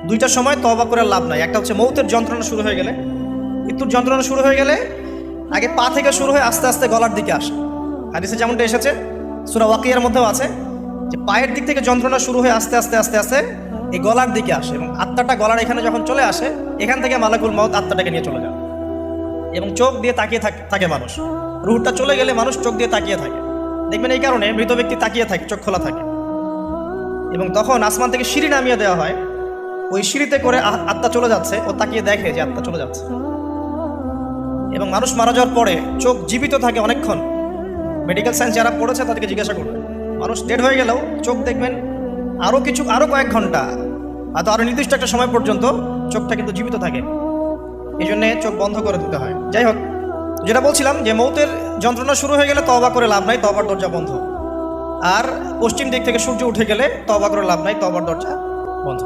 দুইটা সময় তওবা করে লাভ নাই। একটা হচ্ছে মৌতের যন্ত্রণা শুরু হয়ে গেলে, মৃত্যুর যন্ত্রণা শুরু হয়ে গেলে আগে পা থেকে শুরু হয়ে আস্তে আস্তে গলার দিকে আসে। হাদিসে যেমনটা এসেছে, সূরা ওয়াকিয়ার মধ্যেও আছে যে পায়ের দিক থেকে যন্ত্রণা শুরু হয়ে আস্তে আস্তে আস্তে আস্তে এই গলার দিকে আসে, এবং আত্মাটা গলার এখানে যখন চলে আসে, এখান থেকে মালাকুল মউত আত্মাটাকে নিয়ে চলে যায় এবং চোখ দিয়ে তাকিয়ে থাকে মানুষ। রুহটা চলে গেলে মানুষ চোখ দিয়ে তাকিয়ে থাকে, দেখবেন এই কারণে মৃত ব্যক্তি তাকিয়ে থাকে, চোখ খোলা থাকে। এবং তখন আসমান থেকে সিঁড়ি নামিয়ে দেওয়া হয়, ওই সিঁড়িতে করে আত্মা চলে যাচ্ছে, ও তাকিয়ে দেখে যে আত্মা চলে যাচ্ছে। এবং মানুষ মারা যাওয়ার পরে চোখ জীবিত থাকে অনেকক্ষণ। মেডিকেল সায়েন্স যারা পড়েছে তাদেরকে জিজ্ঞাসা করবে, মানুষ ডেড হয়ে গেলেও চোখ দেখবেন আরও কয়েক ঘন্টা, হয়তো আরও নির্দিষ্ট একটা সময় পর্যন্ত চোখটা কিন্তু জীবিত থাকে। এই জন্যে চোখ বন্ধ করে দিতে হয়। যাই হোক, যেটা বলছিলাম যে মৌতের যন্ত্রণা শুরু হয়ে গেলে তওবা করে লাভ নাই, তওবার দরজা বন্ধ। আর পশ্চিম দিক থেকে সূর্য উঠে গেলে তওবা করে লাভ নাই, তওবার দরজা বন্ধ।